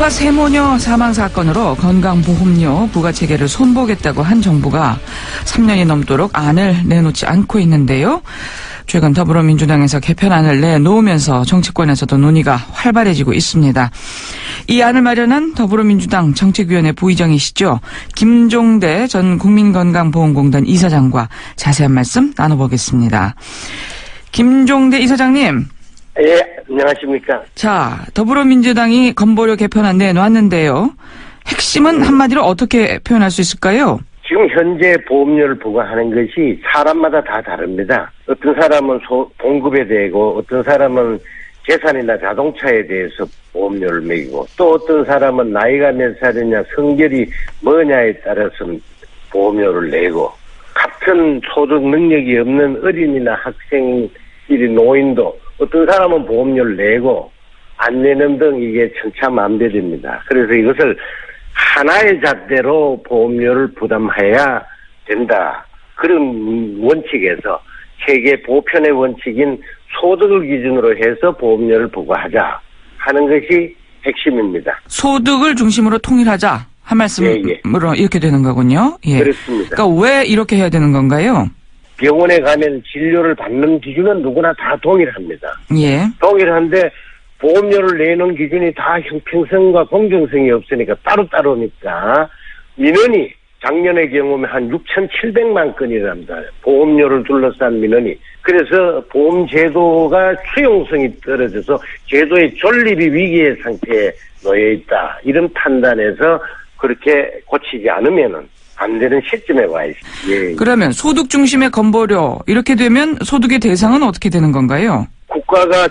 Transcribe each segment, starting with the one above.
송파 세모녀 사망 사건으로 건강보험료 부과체계를 손보겠다고 한 정부가 3년이 넘도록 안을 내놓지 않고 있는데요. 최근 더불어민주당에서 개편안을 내놓으면서 정치권에서도 논의가 활발해지고 있습니다. 이 안을 마련한 더불어민주당 정책위원회 부의장이시죠. 김종대 전 국민건강보험공단 이사장과 자세한 말씀 나눠보겠습니다. 김종대 이사장님. 예, 안녕하십니까. 자, 더불어민주당이 건보료 개편안 내놓았는데요. 핵심은 한마디로 어떻게 표현할 수 있을까요? 지금 현재 보험료를 부과하는 것이 사람마다 다 다릅니다. 어떤 사람은 봉급에 대고 어떤 사람은 재산이나 자동차에 대해서 보험료를 매기고 또 어떤 사람은 나이가 몇 살이냐 성별이 뭐냐에 따라서 보험료를 내고 같은 소득 능력이 없는 어린이나 학생끼리 노인도 어떤 사람은 보험료를 내고 안 내는 등 이게 천차만별입니다. 그래서 이것을 하나의 잣대로 보험료를 부담해야 된다. 그런 원칙에서 세계 보편의 원칙인 소득을 기준으로 해서 보험료를 부과하자 하는 것이 핵심입니다. 소득을 중심으로 통일하자 한 말씀으로 이렇게 되는 거군요. 예. 그렇습니다. 그러니까 왜 이렇게 해야 되는 건가요? 병원에 가면 진료를 받는 기준은 누구나 다 동일합니다. 예. 동일한데 보험료를 내는 기준이 다 형평성과 공정성이 없으니까 따로따로니까 민원이 작년의 경우면 한 6,700만 건이랍니다. 보험료를 둘러싼 민원이. 그래서 보험제도가 수용성이 떨어져서 제도의 존립이 위기의 상태에 놓여 있다. 이런 판단에서 그렇게 고치지 않으면은 안 되는 시점에 와 있습니다. 예. 그러면 소득 중심의 건보료 이렇게 되면 소득의 대상은 어떻게 되는 건가요? 국가가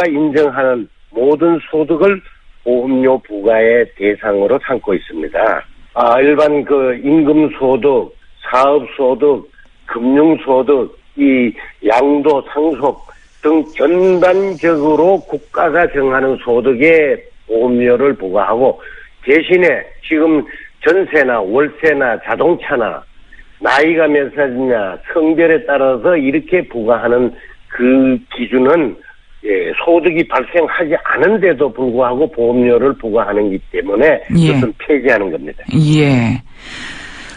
인정하는 모든 소득을 보험료 부과의 대상으로 삼고 있습니다. 일반 임금소득, 사업소득, 금융소득, 이 양도, 상속 등 전반적으로 국가가 정하는 소득에 보험료를 부과하고 대신에 지금 전세나 월세나 자동차나 나이가 몇 살이냐 성별에 따라서 이렇게 부과하는 그 기준은 소득이 발생하지 않은데도 불구하고 보험료를 부과하는 것이기 때문에 그것은 폐지하는 겁니다. 예.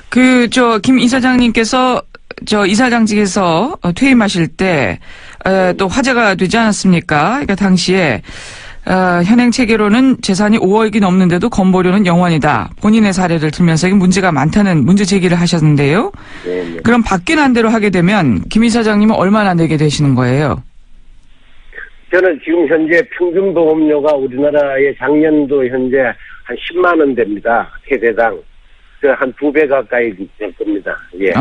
김 이사장님께서 이사장직에서 퇴임하실 때 또 화제가 되지 않았습니까? 그러니까 당시에 현행 체계로는 재산이 5억이 넘는데도 건보료는 0원이다. 본인의 사례를 들면서 문제가 많다는 문제 제기를 하셨는데요. 네. 그럼 바뀐 안대로 하게 되면 김 이사장님은 얼마나 내게 되시는 거예요? 저는 지금 현재 평균 보험료가 우리나라의 작년도 현재 한 10만 원 됩니다. 세대당. 한 2배 가까이 될 겁니다. 예.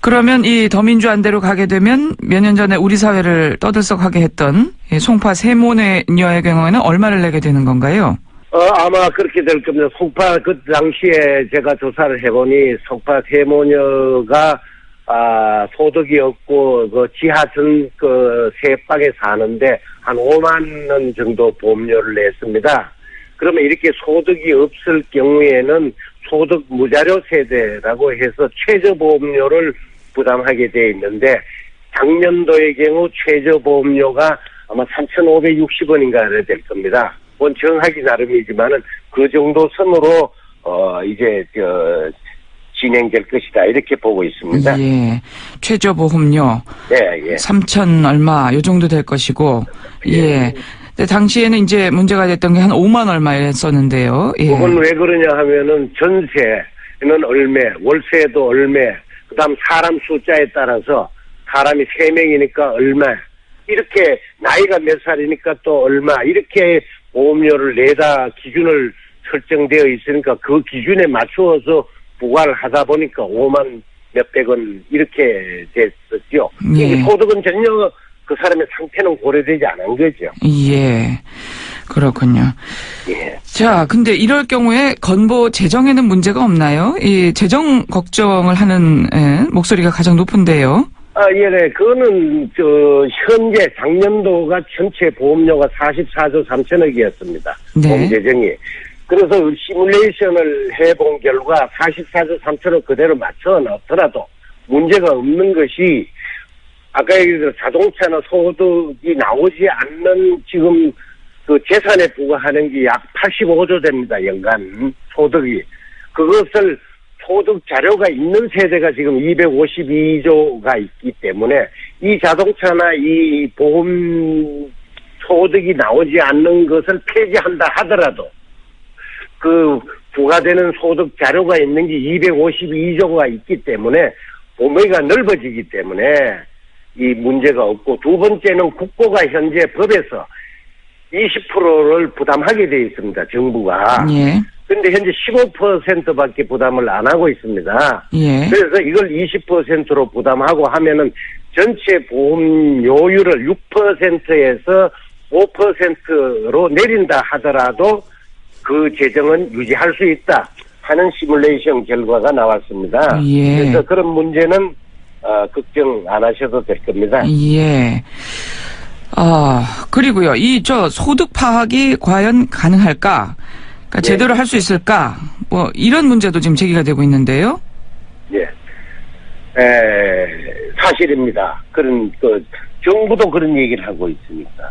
그러면 이 더민주 안대로 가게 되면 몇 년 전에 우리 사회를 떠들썩하게 했던 송파 세모녀의 경우에는 얼마를 내게 되는 건가요? 아마 그렇게 될 겁니다. 송파 그 당시에 제가 조사를 해보니 송파 세모녀가 소득이 없고 지하천 세박에 사는데 한 5만 원 정도 보험료를 냈습니다. 그러면 이렇게 소득이 없을 경우에는 소득 무자료 세대라고 해서 최저보험료를 부담하게 돼 있는데 작년도의 경우 최저보험료가 아마 3,560원인가 될 겁니다. 그건 정하기 나름이지만은 그 정도 선으로 이제 진행될 것이다 이렇게 보고 있습니다. 예, 최저보험료. 예. 3,000 얼마 요 정도 될 것이고. 예. 근데 당시에는 이제 문제가 됐던 게 한 5만 얼마였었는데요. 예. 그건 왜 그러냐 하면은 전세는 얼마, 월세도 얼마, 그다음 사람 숫자에 따라서 사람이 3명이니까 얼마, 이렇게 나이가 몇 살이니까 또 얼마, 이렇게 보험료를 내다 기준을 설정되어 있으니까 그 기준에 맞추어서 부과를 하다 보니까 5만 몇백 원 이렇게 됐었죠. 예. 소득은 전혀 그 사람의 상태는 고려되지 않은 거죠. 예. 그렇군요. 예. 자, 근데 이럴 경우에 건보 재정에는 문제가 없나요? 이 재정 걱정을 하는 목소리가 가장 높은데요. 네. 그거는 현재 작년도가 전체 보험료가 44조 3천억이었습니다. 네. 보험 재정이. 그래서 시뮬레이션을 해본 결과 44조 3천억 그대로 맞춰 놨더라도 문제가 없는 것이 아까 얘기했던 자동차나 소득이 나오지 않는 지금 그 재산에 부과하는 게 약 85조 됩니다. 연간 소득이. 그것을 소득 자료가 있는 세대가 지금 252조가 있기 때문에 이 자동차나 이 보험 소득이 나오지 않는 것을 폐지한다 하더라도 그 부과되는 소득 자료가 있는 게 252조가 있기 때문에 범위가 넓어지기 때문에 이 문제가 없고, 두 번째는 국고가 현재 법에서 20%를 부담하게 되어 있습니다. 정부가. 예. 근데 현재 15%밖에 부담을 안 하고 있습니다. 예. 그래서 이걸 20%로 부담하고 하면은 전체 보험료율을 6%에서 5%로 내린다 하더라도 그 재정은 유지할 수 있다 하는 시뮬레이션 결과가 나왔습니다. 예. 그래서 그런 문제는 걱정 안 하셔도 될 겁니다. 예. 그리고요. 소득 파악이 과연 가능할까? 그러니까 제대로 할 수 있을까? 뭐, 이런 문제도 지금 제기가 되고 있는데요. 예. 사실입니다. 정부도 그런 얘기를 하고 있으니까.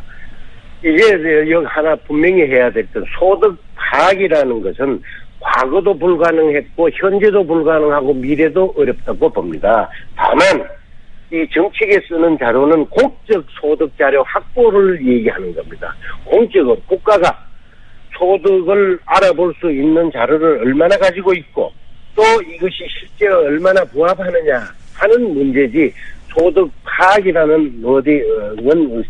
이제 여기 하나 분명히 해야 될 건 소득 파악이라는 것은 과거도 불가능했고 현재도 불가능하고 미래도 어렵다고 봅니다. 다만 이 정책에 쓰는 자료는 공적 소득 자료 확보를 얘기하는 겁니다. 공적으로 국가가 소득을 알아볼 수 있는 자료를 얼마나 가지고 있고 또 이것이 실제 얼마나 부합하느냐 하는 문제지, 소득 파악이라는 어디는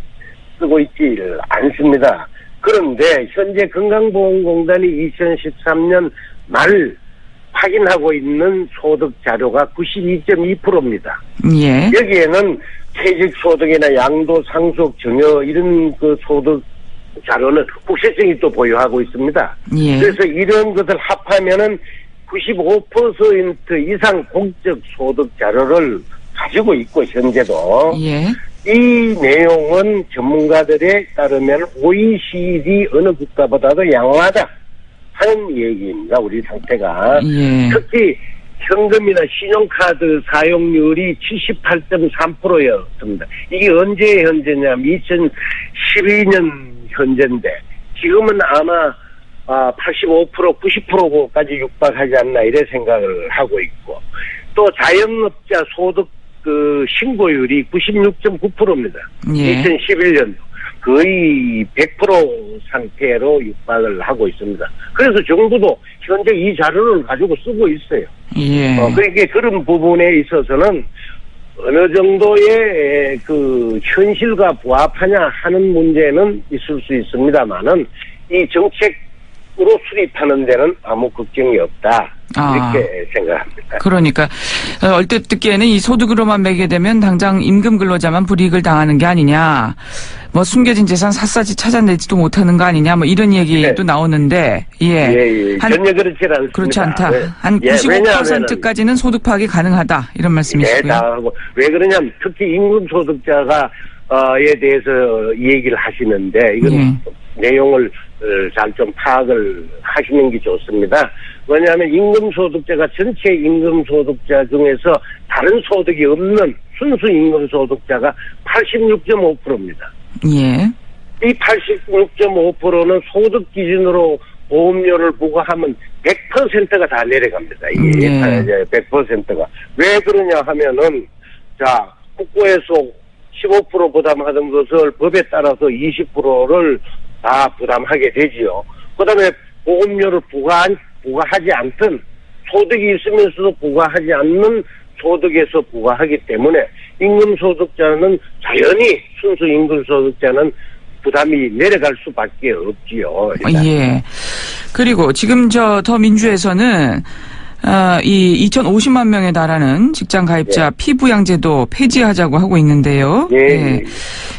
쓰고 있지 않습니다. 그런데 현재 건강보험공단이 2013년 말 확인하고 있는 소득 자료가 92.2%입니다. 예. 여기에는 퇴직 소득이나 양도, 상속, 증여 이런 그 소득 자료는 국세청이 또 보유하고 있습니다. 예. 그래서 이런 것을 합하면은 95% 이상 공적 소득 자료를 가지고 있고 현재도 예. 이 내용은 전문가들에 따르면 OECD 어느 국가보다도 양호하다 하는 얘기입니다. 우리 상태가. 예. 특히 현금이나 신용카드 사용률이 78.3%였습니다. 이게 언제 현재냐면 2012년 현재인데 지금은 아마 85%, 90%까지 육박하지 않나 이래 생각을 하고 있고, 또 자영업자 소득 신고율이 96.9%입니다. 예. 2011년도 거의 100% 상태로 육박을 하고 있습니다. 그래서 정부도 현재 이 자료를 가지고 쓰고 있어요. 예. 그러니까 그런 부분에 있어서는 어느 정도의 현실과 부합하냐 하는 문제는 있을 수 있습니다만은 이 정책으로 수립하는 데는 아무 걱정이 없다. 이렇게 생각합니다. 그러니까 얼핏 듣기에는 이 소득으로만 매게 되면 당장 임금 근로자만 불이익을 당하는 게 아니냐, 뭐 숨겨진 재산 샅샅이 찾아내지도 못하는 거 아니냐, 뭐 이런 얘기도 나오는데, 예. 전혀 그렇지 않습니다. 그렇지 않다. 네. 한 95%까지는 소득 파악이 가능하다 이런 말씀이시고요. 왜 그러냐면 특히 임금 소득자가 에 대해서 얘기를 하시는데 이건 내용을 잘 좀 파악을 하시는 게 좋습니다. 왜냐하면 임금소득자가 전체 임금소득자 중에서 다른 소득이 없는 순수 임금소득자가 86.5%입니다. 예. 이 86.5%는 소득 기준으로 보험료를 부과하면 100%가 다 내려갑니다. 이게 100%가. 왜 그러냐 하면은, 국고에서 15% 부담하던 것을 법에 따라서 20%를 다 부담하게 되지요. 그 다음에 보험료를 부과하지 않든 소득이 있으면서도 부과하지 않는 소득에서 부과하기 때문에 임금소득자는 자연히 순수 임금소득자는 부담이 내려갈 수밖에 없지요. 일단. 예. 그리고 지금 더민주에서는 이 2,050만 명에 달하는 직장 가입자 피부양제도 폐지하자고 하고 있는데요.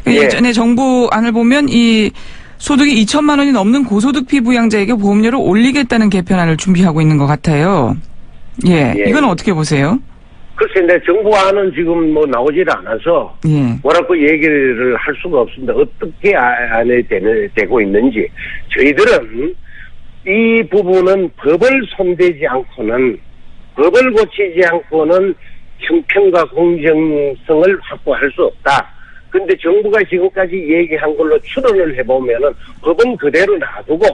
예전에 정부 안을 보면 이 소득이 2천만 원이 넘는 고소득 피부양자에게 보험료를 올리겠다는 개편안을 준비하고 있는 것 같아요. 이건 어떻게 보세요? 글쎄, 근데 정부안은 지금 나오질 않아서 뭐라고 얘기를 할 수가 없습니다. 어떻게 안에 되고 있는지. 저희들은 이 부분은 법을 손대지 않고는, 법을 고치지 않고는 형평과 공정성을 확보할 수 없다. 근데 정부가 지금까지 얘기한 걸로 추론을 해보면은 법은 그대로 놔두고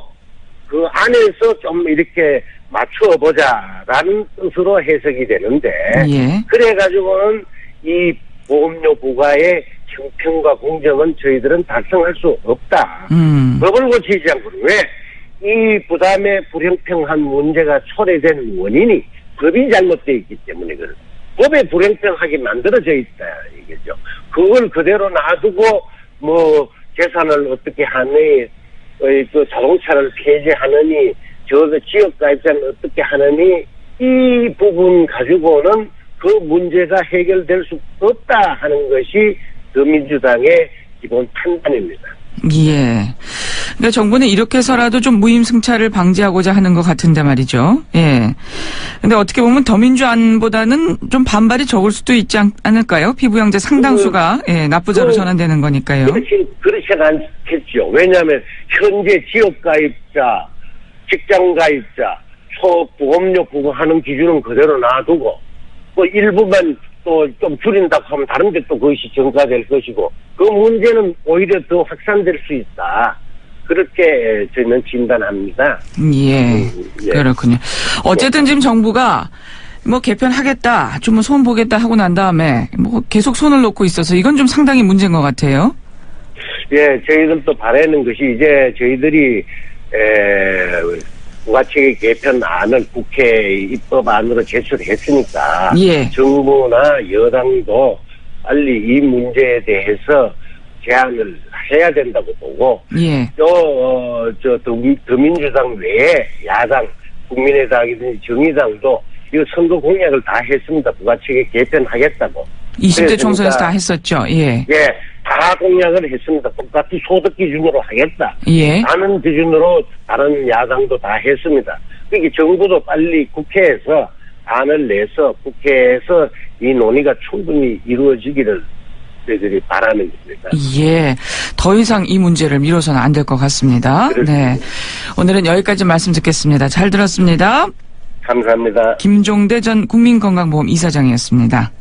그 안에서 좀 이렇게 맞춰보자라는 뜻으로 해석이 되는데 예. 그래가지고는 이 보험료 부과의 형평과 공정은 저희들은 달성할 수 없다. 법을 고치지 않고 왜 이 부담의 불형평한 문제가 초래된 원인이 법이 잘못되어 있기 때문에 그런 법에 불형평하게 만들어져 있다 이거죠. 그걸 그대로 놔두고 뭐 재산을 어떻게 하니 그 자동차를 폐지하느니 저 지역 가입자는 어떻게 하느니 이 부분 가지고는 그 문제가 해결될 수 없다 하는 것이 더민주당의 기본 판단입니다. 예. 그러니까 정부는 이렇게 해서라도 좀 무임승차를 방지하고자 하는 것 같은데 말이죠. 예. 근데 어떻게 보면 더민주안보다는 좀 반발이 적을 수도 있지 않을까요? 피부양자 상당수가 납부자로 전환되는 거니까요. 그렇지는 않겠죠. 왜냐하면 현재 지역가입자, 직장가입자, 소보험료 부과하는 기준은 그대로 놔두고 뭐 일부만 또 좀 줄인다고 하면 다른 데 또 그것이 전가될 것이고 그 문제는 오히려 더 확산될 수 있다. 그렇게 저희는 진단합니다. 예. 예. 그렇군요. 어쨌든 지금 정부가 뭐 개편하겠다, 좀 뭐 손 보겠다 하고 난 다음에 뭐 계속 손을 놓고 있어서 이건 좀 상당히 문제인 것 같아요. 예, 저희들도 바라는 것이 이제 저희들이 부가체계 개편안을 국회 입법안으로 제출했으니까 예. 정부나 여당도 빨리 이 문제에 대해서 제안을 해야 된다고 보고 예. 또 더민주당 외에 야당 국민의당이든지 정의당도 이 선거 공약을 다 했습니다. 부가체계 개편하겠다고. 20대 총선에서 다 했었죠. 예. 예, 다 공약을 했습니다. 똑같이 소득 기준으로 하겠다. 예. 하는 기준으로 다른 야당도 다 했습니다. 그러니까 정부도 빨리 국회에서 안을 내서 국회에서 이 논의가 충분히 이루어지기를 저희들이 바라는 겁니다. 예. 더 이상 이 문제를 미뤄서는 안 될 것 같습니다. 그렇습니다. 네. 오늘은 여기까지 말씀 듣겠습니다. 잘 들었습니다. 감사합니다. 김종대 전 국민건강보험 이사장이었습니다.